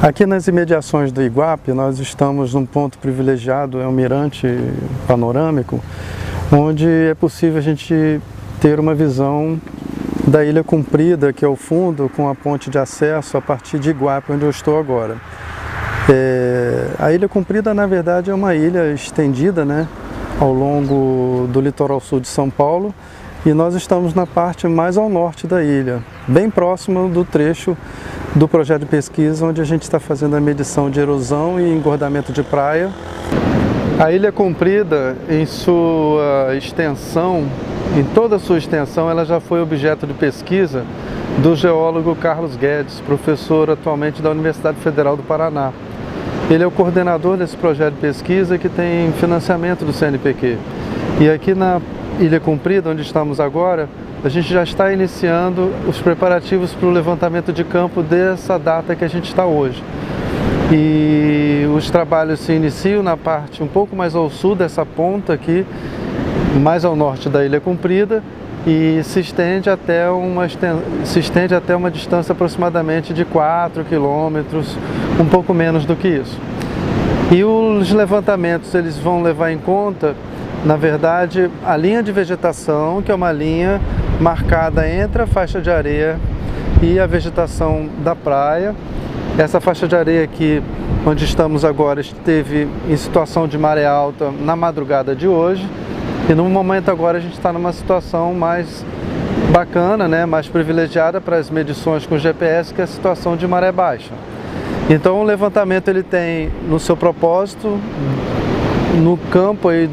Aqui nas imediações do Iguape, nós estamos num ponto privilegiado, é um mirante panorâmico, onde é possível a gente ter uma visão da Ilha Comprida, que é o fundo, com a ponte de acesso a partir de Iguape, onde eu estou agora. A Ilha Comprida, na verdade, é uma ilha estendida, né, ao longo do litoral sul de São Paulo, e nós estamos na parte mais ao norte da ilha, bem próximo do trecho do projeto de pesquisa, onde a gente está fazendo a medição de erosão e engordamento de praia. A Ilha Comprida, em sua extensão, em toda a sua extensão, ela já foi objeto de pesquisa do geólogo Carlos Guedes, professor atualmente da Universidade Federal do Paraná. Ele é o coordenador desse projeto de pesquisa que tem financiamento do CNPq. E aqui na Ilha Comprida, onde estamos agora, a gente já está iniciando os preparativos para o levantamento de campo dessa data que a gente está hoje. E os trabalhos se iniciam na parte um pouco mais ao sul dessa ponta aqui, mais ao norte da Ilha Comprida, e se estende até uma distância aproximadamente de 4 quilômetros, um pouco menos do que isso. E os levantamentos eles vão levar em conta, na verdade, a linha de vegetação, que é uma linha marcada entre a faixa de areia e a vegetação da praia. Essa faixa de areia aqui, onde estamos agora, esteve em situação de maré alta na madrugada de hoje. E no momento agora a gente está numa situação mais bacana, né, mais privilegiada para as medições com GPS, que é a situação de maré baixa. Então o levantamento ele tem no seu propósito, no campo aí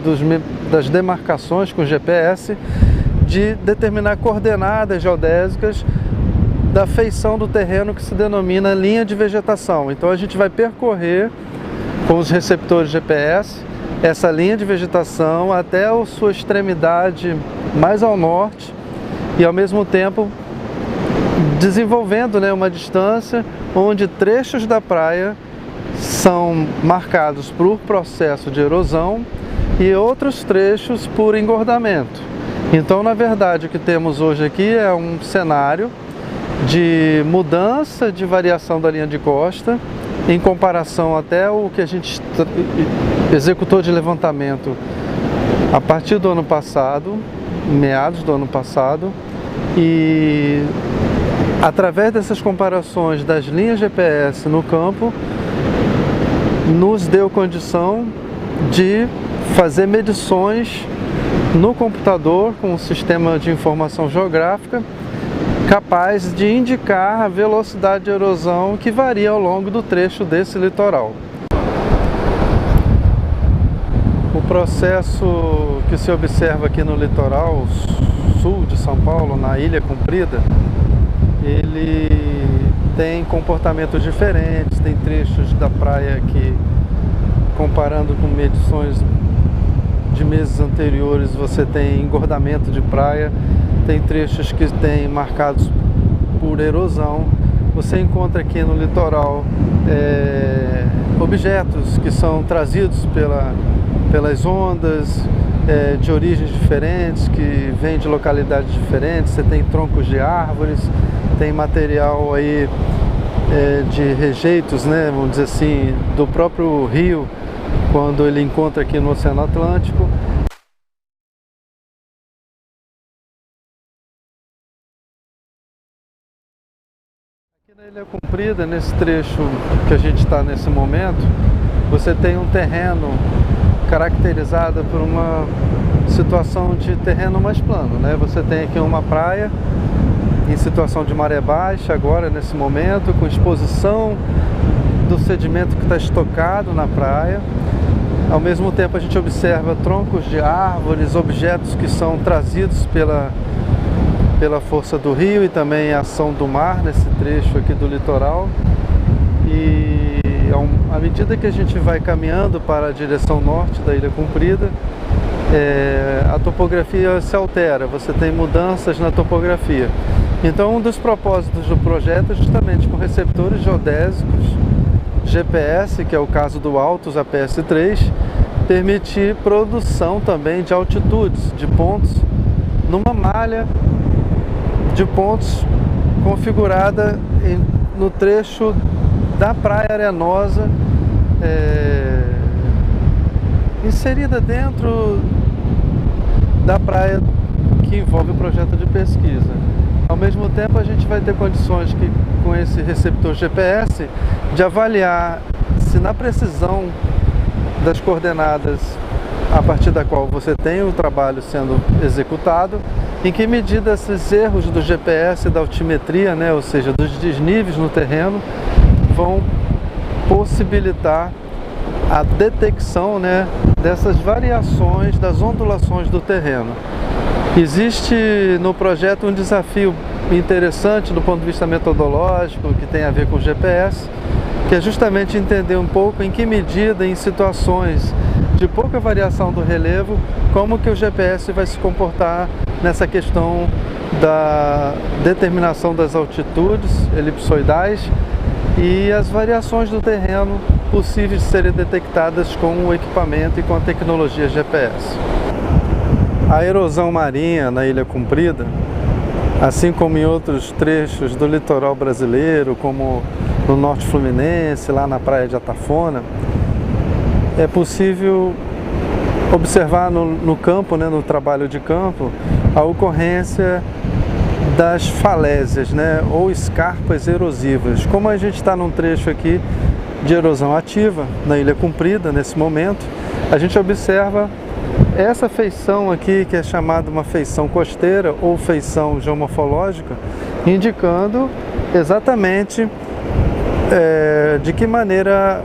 das demarcações com GPS, de determinar coordenadas geodésicas da feição do terreno que se denomina linha de vegetação. Então a gente vai percorrer com os receptores GPS essa linha de vegetação até a sua extremidade mais ao norte e ao mesmo tempo desenvolvendo, né, uma distância onde trechos da praia são marcados por processo de erosão e outros trechos por engordamento. Então, na verdade, o que temos hoje aqui é um cenário de mudança de variação da linha de costa em comparação até o que a gente executou de levantamento a partir do ano passado, meados do ano passado, e através dessas comparações das linhas GPS no campo, nos deu condição de fazer medições no computador com um sistema de informação geográfica capaz de indicar a velocidade de erosão que varia ao longo do trecho desse litoral. O processo que se observa aqui no litoral sul de São Paulo, na Ilha Comprida, ele tem comportamentos diferentes, tem trechos da praia que, comparando com medições de meses anteriores, você tem engordamento de praia, tem trechos que tem marcados por erosão. Você encontra aqui no litoral objetos que são trazidos pelas ondas, de origens diferentes, que vêm de localidades diferentes. Você tem troncos de árvores, tem material aí de rejeitos, né, vamos dizer assim, do próprio rio, quando ele encontra aqui no Oceano Atlântico. Aqui na Ilha Comprida, nesse trecho que a gente está nesse momento, você tem um terreno caracterizado por uma situação de terreno mais plano, né? Você tem aqui uma praia em situação de maré baixa agora, nesse momento, com exposição do sedimento que está estocado na praia. Ao mesmo tempo a gente observa troncos de árvores, objetos que são trazidos pela força do rio e também a ação do mar nesse trecho aqui do litoral. E à medida que a gente vai caminhando para a direção norte da Ilha Comprida, a topografia se altera, você tem mudanças na topografia. Então um dos propósitos do projeto é justamente com receptores geodésicos GPS, que é o caso do Altos APS-3, permitir produção também de altitudes, de pontos, numa malha de pontos configurada no trecho da Praia Arenosa inserida dentro da praia que envolve o projeto de pesquisa. Ao mesmo tempo, a gente vai ter condições com esse receptor GPS de avaliar se na precisão das coordenadas a partir da qual você tem o trabalho sendo executado, em que medida esses erros do GPS, da altimetria, né, ou seja, dos desníveis no terreno, vão possibilitar a detecção, né, dessas variações, das ondulações do terreno. Existe no projeto um desafio interessante do ponto de vista metodológico, que tem a ver com o GPS, que é justamente entender um pouco em que medida, em situações de pouca variação do relevo, como que o GPS vai se comportar nessa questão da determinação das altitudes elipsoidais e as variações do terreno possíveis de serem detectadas com o equipamento e com a tecnologia GPS. A erosão marinha na Ilha Comprida, assim como em outros trechos do litoral brasileiro, como no Norte Fluminense, lá na praia de Atafona, é possível observar no campo, né, no trabalho de campo, a ocorrência das falésias, né, ou escarpas erosivas. Como a gente está num trecho aqui de erosão ativa, na Ilha Comprida, nesse momento, a gente observa essa feição aqui, que é chamada uma feição costeira ou feição geomorfológica, indicando exatamente de que maneira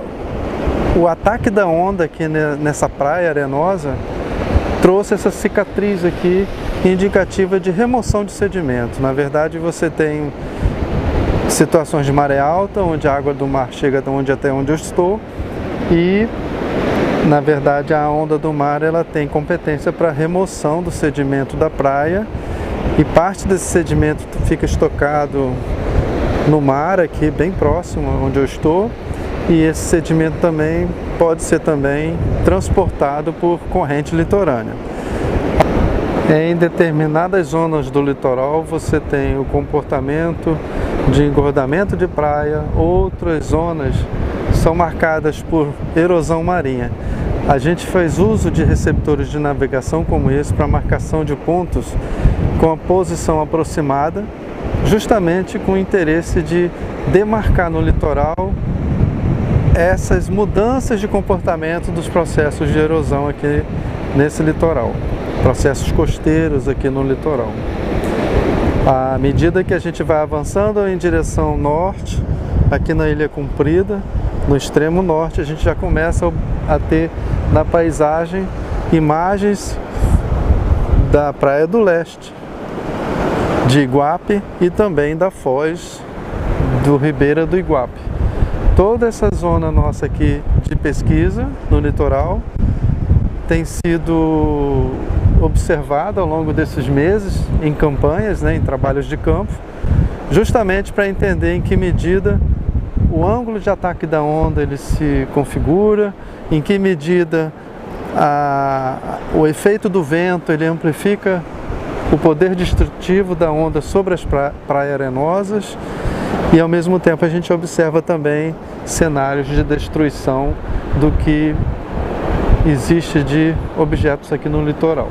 o ataque da onda aqui nessa praia arenosa trouxe essa cicatriz aqui, indicativa de remoção de sedimento. Na verdade, você tem situações de maré alta, onde a água do mar chega até onde eu estou, e na verdade a onda do mar ela tem competência para remoção do sedimento da praia, e parte desse sedimento fica estocado no mar aqui bem próximo onde eu estou, e esse sedimento também pode ser também transportado por corrente litorânea. Em determinadas zonas do litoral você tem o comportamento de engordamento de praia, outras zonas são marcadas por erosão marinha. A gente faz uso de receptores de navegação como esse para marcação de pontos com a posição aproximada, justamente com o interesse de demarcar no litoral essas mudanças de comportamento dos processos de erosão aqui nesse litoral, processos costeiros aqui no litoral. À medida que a gente vai avançando em direção norte, aqui na Ilha Comprida, no extremo norte, a gente já começa a ter na paisagem imagens da Praia do Leste, de Iguape e também da foz do Ribeira do Iguape. Toda essa zona nossa aqui de pesquisa no litoral tem sido observada ao longo desses meses em campanhas, né, em trabalhos de campo, justamente para entender em que medida o ângulo de ataque da onda ele se configura, em que medida o efeito do vento ele amplifica o poder destrutivo da onda sobre as praias arenosas, e ao mesmo tempo a gente observa também cenários de destruição do que existe de objetos aqui no litoral.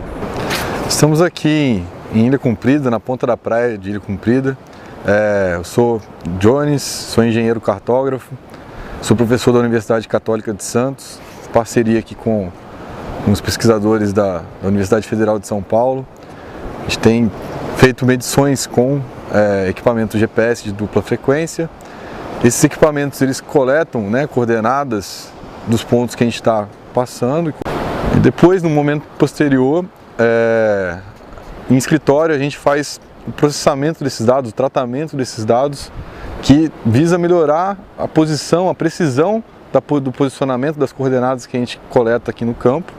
Estamos aqui em Ilha Comprida, na ponta da praia de Ilha Comprida. Eu sou Jones, sou engenheiro cartógrafo, sou professor da Universidade Católica de Santos, parceria aqui com os pesquisadores da Universidade Federal de São Paulo. A gente tem feito medições com equipamento GPS de dupla frequência. Esses equipamentos eles coletam, né, coordenadas dos pontos que a gente está passando. E depois, no momento posterior, em escritório a gente faz o processamento desses dados, o tratamento desses dados, que visa melhorar a posição, a precisão do posicionamento das coordenadas que a gente coleta aqui no campo,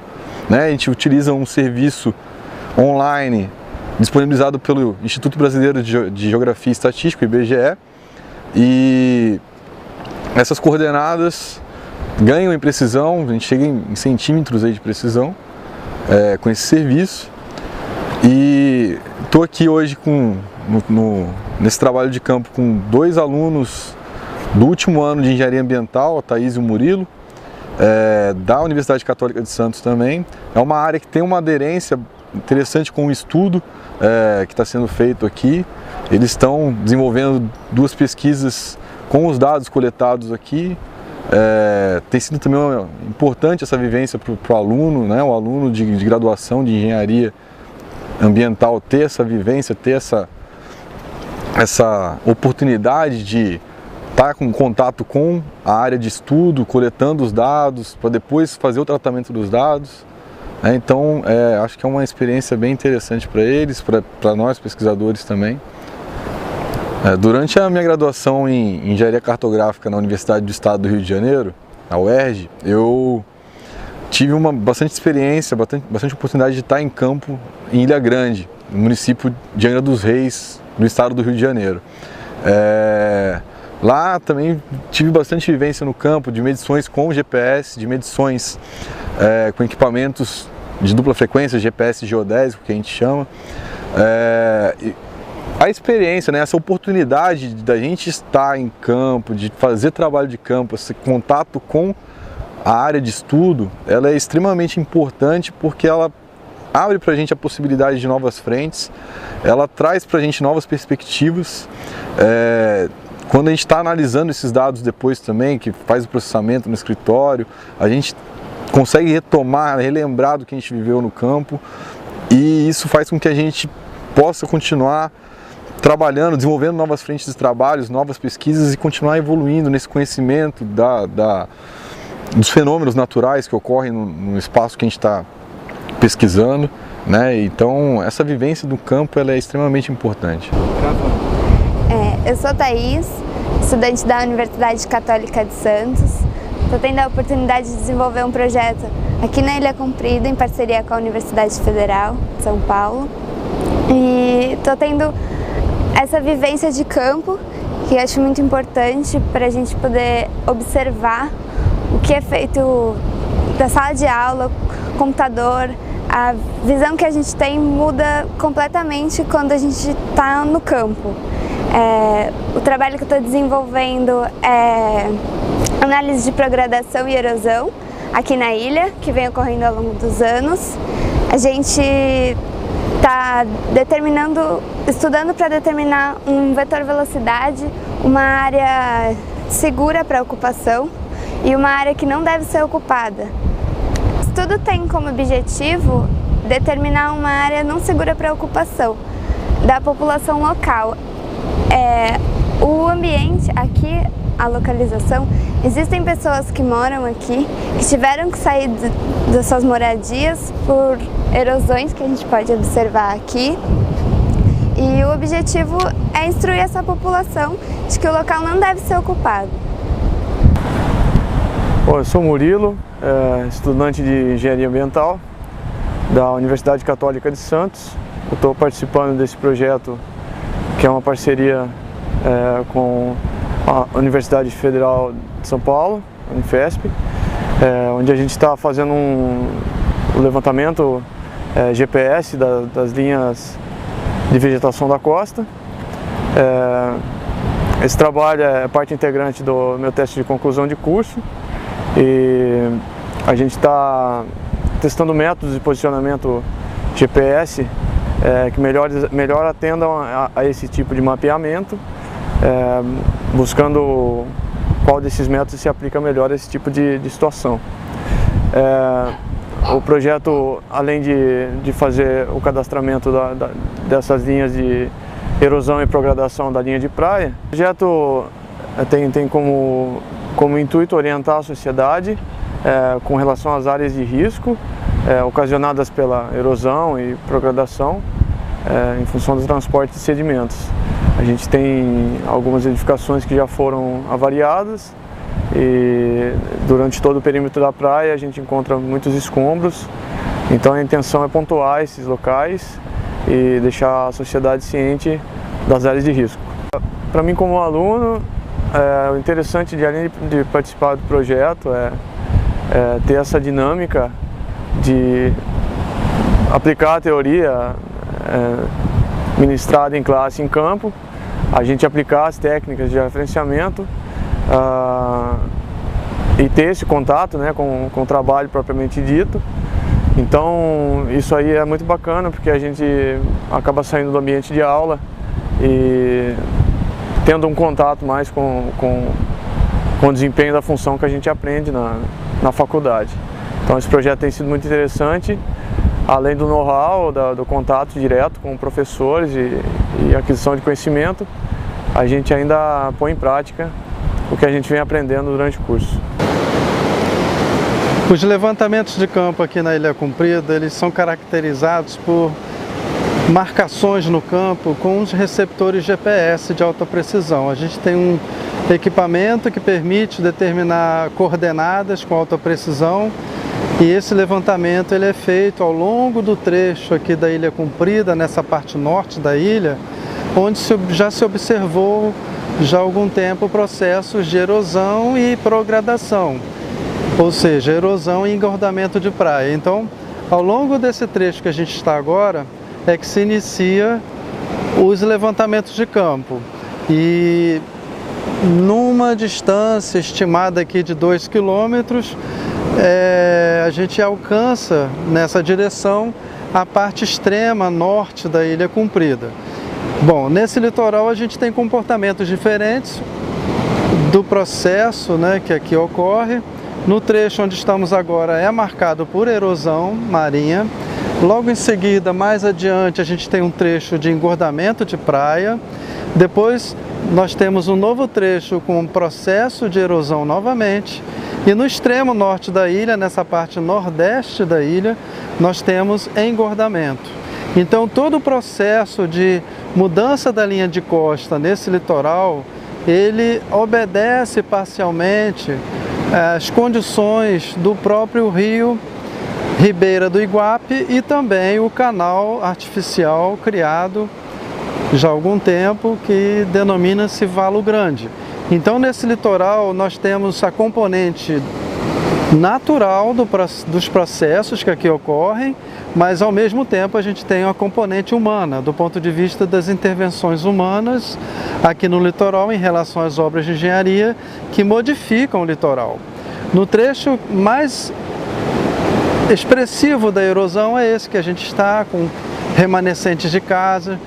né? A gente utiliza um serviço online disponibilizado pelo Instituto Brasileiro de Geografia e Estatística, IBGE, e essas coordenadas ganham em precisão, a gente chega em centímetros aí de precisão com esse serviço. E estou aqui hoje nesse trabalho de campo com 2 alunos do último ano de Engenharia Ambiental, a Thaís e o Murilo, da Universidade Católica de Santos também. É uma área que tem uma aderência interessante com o estudo que está sendo feito aqui. Eles estão desenvolvendo 2 pesquisas com os dados coletados aqui. Tem sido também importante essa vivência para o aluno, né? O aluno de graduação de engenharia ambiental ter essa vivência, ter essa oportunidade de estar com contato com a área de estudo, coletando os dados, para depois fazer o tratamento dos dados. Então, acho que é uma experiência bem interessante para eles, para nós pesquisadores também. Durante a minha graduação em Engenharia Cartográfica na Universidade do Estado do Rio de Janeiro, a UERJ, eu tive bastante experiência, bastante oportunidade de estar em campo em Ilha Grande, no município de Angra dos Reis, no estado do Rio de Janeiro. Lá também tive bastante vivência no campo de medições com GPS, de medições com equipamentos de dupla frequência, GPS geodésico que a gente chama. A experiência, né, essa oportunidade da gente estar em campo, de fazer trabalho de campo, esse contato com a área de estudo, ela é extremamente importante porque ela abre para a gente a possibilidade de novas frentes, ela traz para a gente novas perspectivas. Quando a gente está analisando esses dados depois também, que faz o processamento no escritório, a gente consegue retomar, relembrar do que a gente viveu no campo, e isso faz com que a gente possa continuar trabalhando, desenvolvendo novas frentes de trabalhos, novas pesquisas e continuar evoluindo nesse conhecimento dos fenômenos naturais que ocorrem no espaço que a gente está pesquisando, né? Então, essa vivência do campo ela é extremamente importante. Eu sou Thaís, estudante da Universidade Católica de Santos. Estou tendo a oportunidade de desenvolver um projeto aqui na Ilha Comprida, em parceria com a Universidade Federal de São Paulo. E estou tendo essa vivência de campo, que acho muito importante para a gente poder observar o que é feito da sala de aula, computador. A visão que a gente tem muda completamente quando a gente está no campo. O trabalho que eu estou desenvolvendo é análise de progradação e erosão aqui na ilha, que vem ocorrendo ao longo dos anos. A gente está estudando para determinar um vetor velocidade, uma área segura para ocupação e uma área que não deve ser ocupada. O estudo tem como objetivo determinar uma área não segura para ocupação da população local. O ambiente aqui, a localização, existem pessoas que moram aqui, que tiveram que sair das suas moradias por erosões que a gente pode observar aqui. E o objetivo é instruir essa população de que o local não deve ser ocupado. Bom, eu sou Murilo, estudante de Engenharia Ambiental da Universidade Católica de Santos. Eu estou participando desse projeto que é uma parceria com a Universidade Federal de São Paulo, Unifesp, onde a gente está fazendo o levantamento GPS das linhas de vegetação da costa. Esse trabalho é parte integrante do meu teste de conclusão de curso e a gente está testando métodos de posicionamento GPS que melhor atendam a esse tipo de mapeamento, buscando qual desses métodos se aplica melhor a esse tipo de situação. O projeto, além de fazer o cadastramento dessas linhas de erosão e progradação da linha de praia, o projeto tem como intuito orientar a sociedade com relação às áreas de risco ocasionadas pela erosão e progradação em função do transporte de sedimentos. A gente tem algumas edificações que já foram avariadas e durante todo o perímetro da praia a gente encontra muitos escombros, então a intenção é pontuar esses locais e deixar a sociedade ciente das áreas de risco. Para mim, como aluno, o interessante além de participar do projeto é ter essa dinâmica de aplicar a teoria ministrada em classe em campo, a gente aplicar as técnicas de referenciamento e ter esse contato, né, com o trabalho propriamente dito. Então isso aí é muito bacana, porque a gente acaba saindo do ambiente de aula e tendo um contato mais com o desempenho da função que a gente aprende na faculdade. Então esse projeto tem sido muito interessante, além do know-how, do contato direto com professores e aquisição de conhecimento, a gente ainda põe em prática o que a gente vem aprendendo durante o curso. Os levantamentos de campo aqui na Ilha Comprida, eles são caracterizados por marcações no campo com os receptores GPS de alta precisão. A gente tem um equipamento que permite determinar coordenadas com alta precisão e esse levantamento ele é feito ao longo do trecho aqui da Ilha Comprida, nessa parte norte da ilha, onde já se observou já há algum tempo processos de erosão e progradação. Ou seja, erosão e engordamento de praia. Então, ao longo desse trecho que a gente está agora, é que se inicia os levantamentos de campo. E numa distância estimada aqui de 2 quilômetros, a gente alcança nessa direção a parte extrema norte da Ilha Comprida. Bom, nesse litoral a gente tem comportamentos diferentes do processo, né, que aqui ocorre. No trecho onde estamos agora é marcado por erosão marinha. Logo em seguida, mais adiante, a gente tem um trecho de engordamento de praia. Depois nós temos um novo trecho com um processo de erosão novamente. E no extremo norte da ilha, nessa parte nordeste da ilha, nós temos engordamento. Então todo o processo de mudança da linha de costa nesse litoral, ele obedece parcialmente as condições do próprio rio Ribeira do Iguape e também o canal artificial criado já há algum tempo que denomina-se Valo Grande. Então nesse litoral nós temos a componente natural dos processos que aqui ocorrem, mas ao mesmo tempo a gente tem uma componente humana, do ponto de vista das intervenções humanas aqui no litoral em relação às obras de engenharia que modificam o litoral. No trecho mais expressivo da erosão é esse que a gente está, com remanescentes de casa,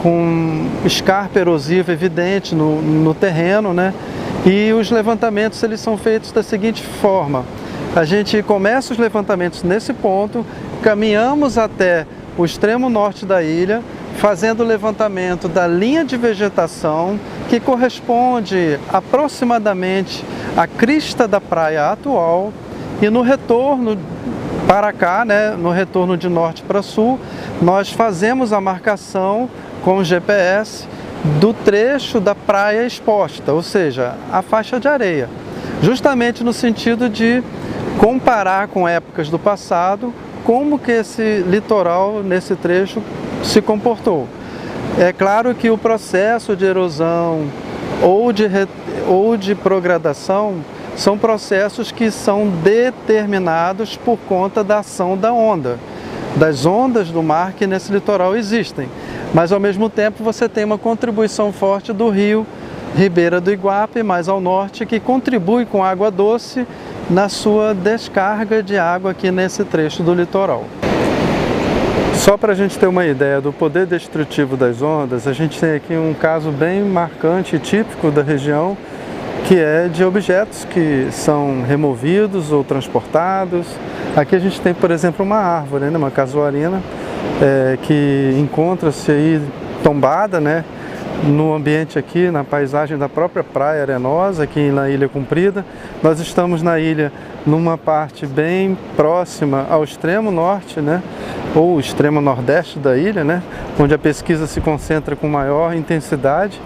com escarpa erosiva evidente no terreno, né? E os levantamentos eles são feitos da seguinte forma: a gente começa os levantamentos nesse ponto, caminhamos até o extremo norte da ilha, fazendo o levantamento da linha de vegetação que corresponde aproximadamente à crista da praia atual, e no retorno para cá, né, no retorno de norte para sul, nós fazemos a marcação com o GPS do trecho da praia exposta, ou seja, a faixa de areia, justamente no sentido de comparar com épocas do passado como que esse litoral nesse trecho se comportou. É claro que o processo de erosão ou de progradação são processos que são determinados por conta da ação da onda, das ondas do mar que nesse litoral existem. Mas ao mesmo tempo você tem uma contribuição forte do rio Ribeira do Iguape, mais ao norte, que contribui com água doce na sua descarga de água aqui nesse trecho do litoral. Só para a gente ter uma ideia do poder destrutivo das ondas, a gente tem aqui um caso bem marcante e típico da região, que é de objetos que são removidos ou transportados. Aqui a gente tem, por exemplo, uma árvore, né, uma casuarina, que encontra-se aí tombada, né, no ambiente aqui, na paisagem da própria praia arenosa, aqui na Ilha Comprida. Nós estamos na ilha numa parte bem próxima ao extremo norte, né, ou extremo nordeste da ilha, né, onde a pesquisa se concentra com maior intensidade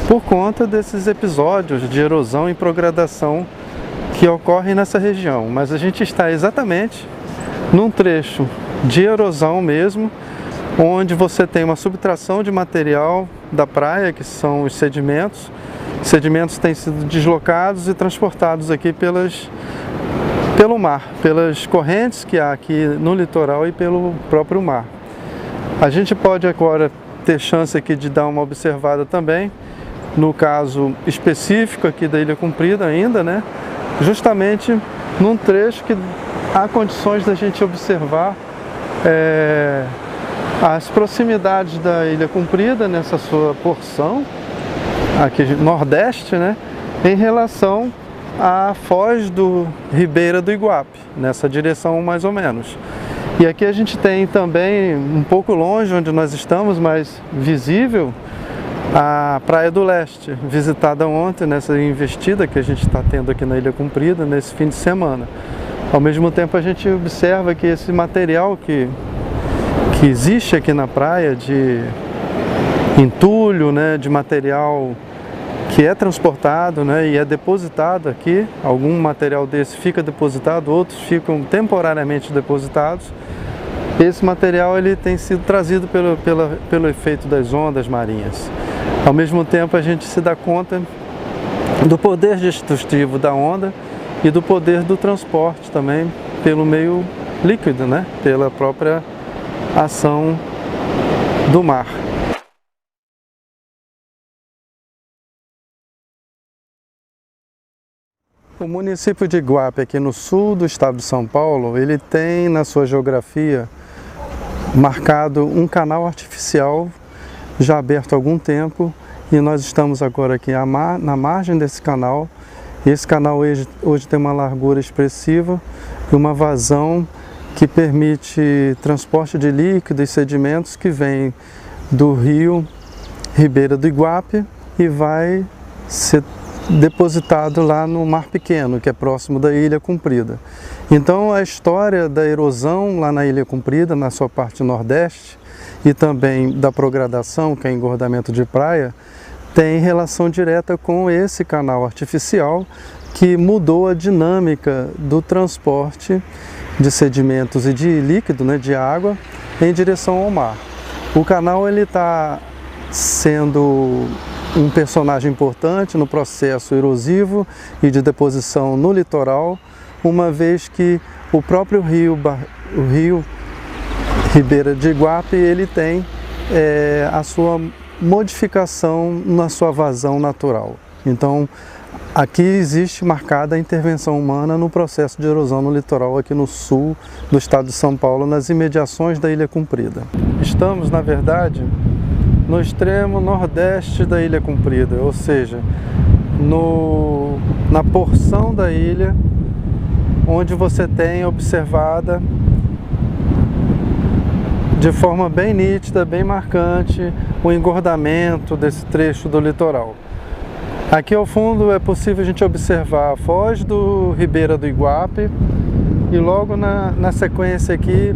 por conta desses episódios de erosão e progradação que ocorrem nessa região. Mas a gente está exatamente num trecho de erosão mesmo, onde você tem uma subtração de material da praia, que são os sedimentos. Os sedimentos têm sido deslocados e transportados aqui pelo mar, pelas correntes que há aqui no litoral e pelo próprio mar. A gente pode agora ter chance aqui de dar uma observada também no caso específico aqui da Ilha Comprida ainda, né? Justamente num trecho que há condições da gente observar as proximidades da Ilha Comprida nessa sua porção aqui nordeste, né? Em relação à foz do Ribeira do Iguape, nessa direção mais ou menos. E aqui a gente tem também, um pouco longe onde nós estamos, mas visível, a Praia do Leste, visitada ontem nessa investida que a gente está tendo aqui na Ilha Comprida, nesse fim de semana. Ao mesmo tempo a gente observa que esse material que existe aqui na praia, de entulho, né, de material que é transportado, né, e é depositado aqui, algum material desse fica depositado, outros ficam temporariamente depositados. Esse material ele tem sido trazido pelo efeito das ondas marinhas. Ao mesmo tempo a gente se dá conta do poder destrutivo da onda e do poder do transporte também pelo meio líquido, né, pela própria ação do mar. O município de Iguape, aqui no sul do estado de São Paulo, ele tem na sua geografia marcado um canal artificial já aberto há algum tempo, e nós estamos agora aqui na margem desse canal. Esse canal hoje tem uma largura expressiva e uma vazão que permite transporte de líquidos e sedimentos que vem do rio Ribeira do Iguape e vai ser depositado lá no Mar Pequeno, que é próximo da Ilha Comprida. Então a história da erosão lá na Ilha Comprida, na sua parte nordeste, e também da progradação, que é engordamento de praia, tem relação direta com esse canal artificial que mudou a dinâmica do transporte de sedimentos e de líquido, né, de água, em direção ao mar. O canal ele está sendo um personagem importante no processo erosivo e de deposição no litoral, uma vez que o próprio rio Ribeira de Iguape ele tem a sua modificação na sua vazão natural. Então, aqui existe marcada a intervenção humana no processo de erosão no litoral aqui no sul do estado de São Paulo, nas imediações da Ilha Comprida. Estamos, na verdade, no extremo nordeste da Ilha Comprida, ou seja, na porção da ilha onde você tem observada de forma bem nítida, bem marcante, o engordamento desse trecho do litoral. Aqui ao fundo é possível a gente observar a foz do Ribeira do Iguape e logo na sequência aqui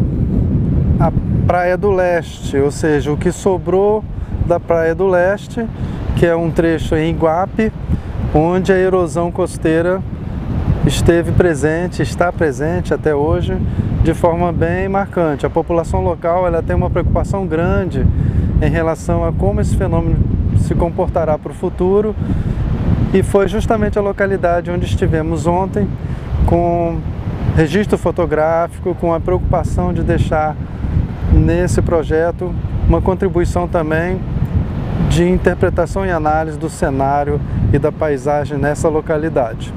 a Praia do Leste, ou seja, o que sobrou da Praia do Leste, que é um trecho em Iguape, onde a erosão costeira esteve presente, está presente até hoje, de forma bem marcante. A população local ela tem uma preocupação grande em relação a como esse fenômeno se comportará para o futuro, e foi justamente a localidade onde estivemos ontem, com registro fotográfico, com a preocupação de deixar nesse projeto uma contribuição também de interpretação e análise do cenário e da paisagem nessa localidade.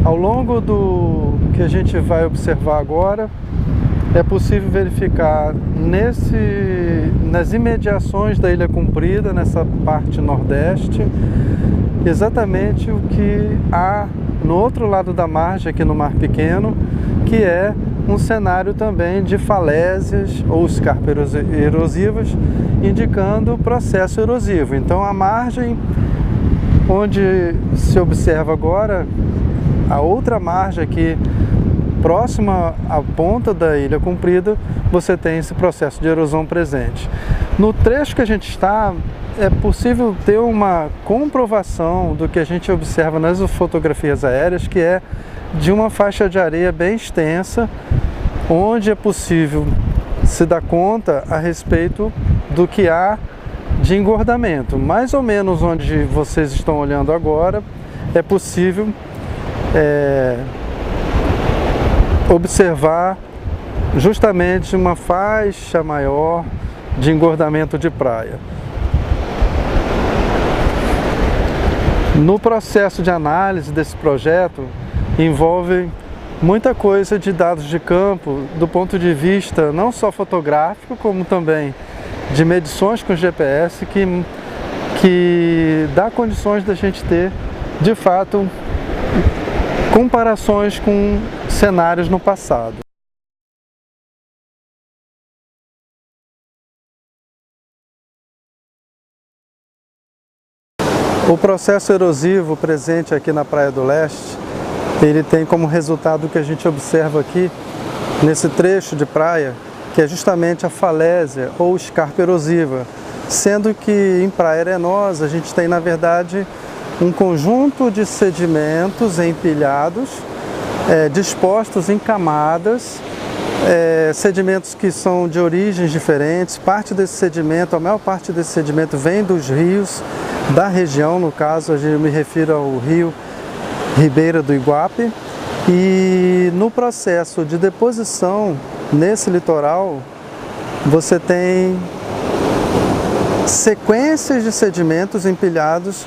Ao longo do que a gente vai observar agora, é possível verificar nas imediações da Ilha Comprida, nessa parte nordeste, exatamente o que há no outro lado da margem, aqui no Mar Pequeno, que é um cenário também de falésias ou escarpas erosivas, indicando o processo erosivo. Então a margem onde se observa agora, a outra margem aqui, próxima à ponta da Ilha Comprida, você tem esse processo de erosão presente. No trecho que a gente está, é possível ter uma comprovação do que a gente observa nas fotografias aéreas, que é de uma faixa de areia bem extensa, onde é possível se dar conta a respeito do que há de engordamento. Mais ou menos onde vocês estão olhando agora, é possível observar justamente uma faixa maior de engordamento de praia. No processo de análise desse projeto, envolve muita coisa de dados de campo, do ponto de vista não só fotográfico, como também de medições com GPS, que dá condições da gente ter, de fato, comparações com cenários no passado. O processo erosivo presente aqui na Praia do Leste, ele tem como resultado o que a gente observa aqui nesse trecho de praia, que é justamente a falésia ou escarpa erosiva, sendo que em praia arenosa a gente tem, na verdade, um conjunto de sedimentos empilhados, dispostos em camadas, sedimentos que são de origens diferentes. Parte desse sedimento, a maior parte desse sedimento vem dos rios da região, no caso eu me refiro ao rio Ribeira do Iguape, e no processo de deposição nesse litoral você tem sequências de sedimentos empilhados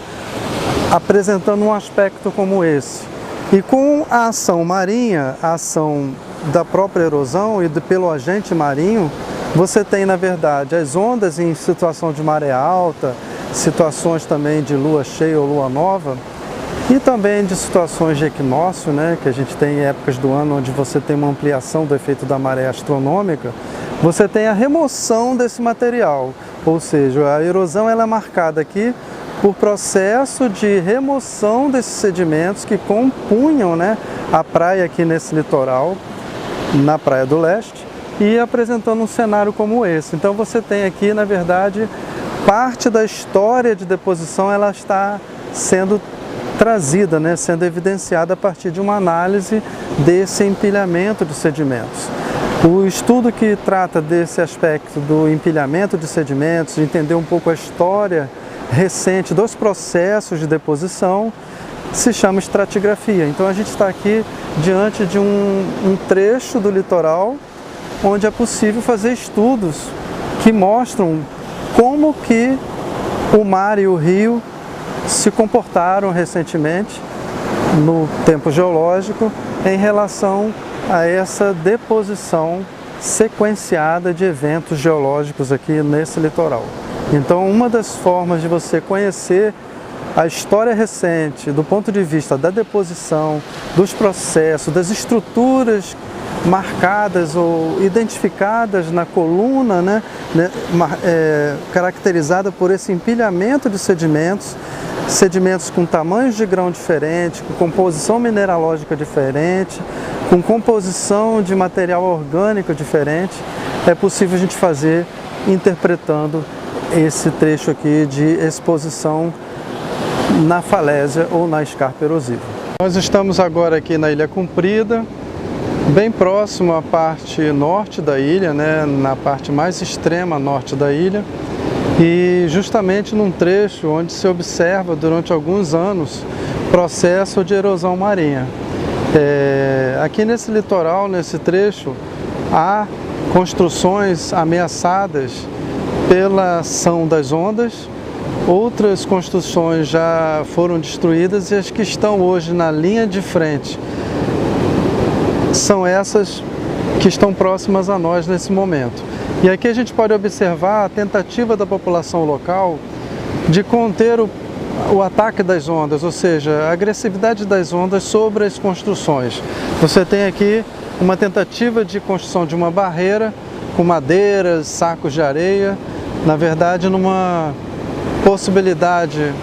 apresentando um aspecto como esse. E com a ação marinha, a ação da própria erosão e pelo agente marinho, você tem, na verdade, as ondas em situação de maré alta, situações também de lua cheia ou lua nova, e também de situações de equinócio, né, que a gente tem épocas do ano onde você tem uma ampliação do efeito da maré astronômica, você tem a remoção desse material, ou seja, a erosão ela é marcada aqui por processo de remoção desses sedimentos que compunham, né, a praia aqui nesse litoral, na Praia do Leste, e apresentando um cenário como esse. Então você tem aqui, na verdade, parte da história de deposição ela está sendo trazida, né, sendo evidenciada a partir de uma análise desse empilhamento de sedimentos. O estudo que trata desse aspecto do empilhamento de sedimentos, de entender um pouco a história recente dos processos de deposição, se chama estratigrafia. Então a gente está aqui diante de um trecho do litoral onde é possível fazer estudos que mostram como que o mar e o rio se comportaram recentemente no tempo geológico em relação a essa deposição sequenciada de eventos geológicos aqui nesse litoral. Então, uma das formas de você conhecer a história recente do ponto de vista da deposição, dos processos, das estruturas marcadas ou identificadas na coluna, né, caracterizada por esse empilhamento de sedimentos, sedimentos com tamanhos de grão diferentes, com composição mineralógica diferente, com composição de material orgânico diferente, é possível a gente fazer interpretando esse trecho aqui de exposição na falésia ou na escarpa erosiva. Nós estamos agora aqui na Ilha Comprida, bem próximo à parte norte da ilha, né, na parte mais extrema norte da ilha, e justamente num trecho onde se observa durante alguns anos processo de erosão marinha. Aqui nesse litoral, nesse trecho, há construções ameaçadas pela ação das ondas. Outras construções já foram destruídas e as que estão hoje na linha de frente são essas que estão próximas a nós nesse momento. E aqui a gente pode observar a tentativa da população local de conter o ataque das ondas, ou seja, a agressividade das ondas sobre as construções. Você tem aqui uma tentativa de construção de uma barreira com madeiras, sacos de areia, na verdade numa possibilidade,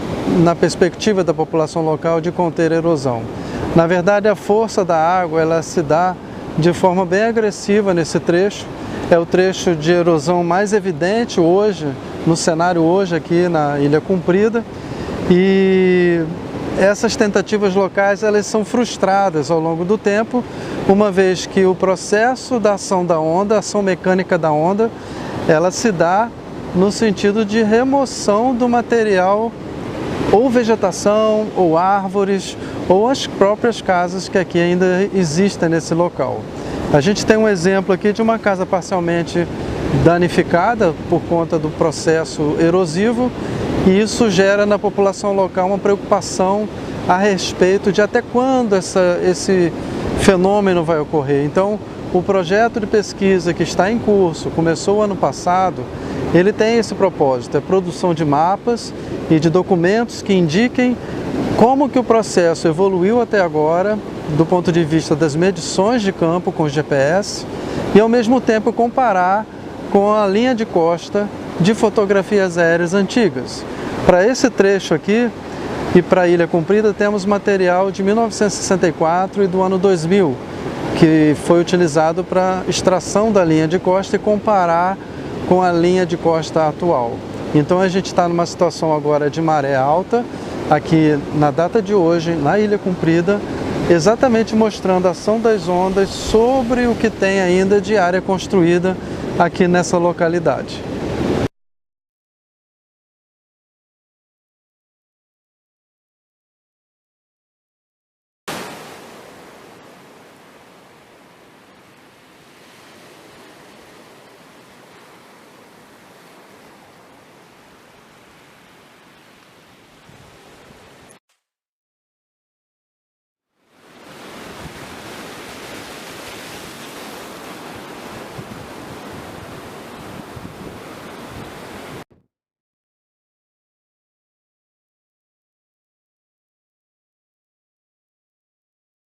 na perspectiva da população local, de conter a erosão. Na verdade, a força da água ela se dá de forma bem agressiva nesse trecho. É o trecho de erosão mais evidente hoje, no cenário hoje aqui na Ilha Comprida. E essas tentativas locais elas são frustradas ao longo do tempo, uma vez que o processo da ação da onda, a ação mecânica da onda, ela se dá no sentido de remoção do material, ou vegetação, ou árvores, ou as próprias casas que aqui ainda existem nesse local. A gente tem um exemplo aqui de uma casa parcialmente danificada por conta do processo erosivo e isso gera na população local uma preocupação a respeito de até quando esse fenômeno vai ocorrer. Então, o projeto de pesquisa que está em curso, começou ano passado, ele tem esse propósito, é a produção de mapas e de documentos que indiquem como que o processo evoluiu até agora, do ponto de vista das medições de campo com GPS, e ao mesmo tempo comparar com a linha de costa de fotografias aéreas antigas. Para esse trecho aqui e para a Ilha Comprida temos material de 1964 e do ano 2000, que foi utilizado para extração da linha de costa e comparar com a linha de costa atual. Então a gente está numa situação agora de maré alta, aqui na data de hoje, na Ilha Comprida, exatamente mostrando a ação das ondas sobre o que tem ainda de área construída aqui nessa localidade.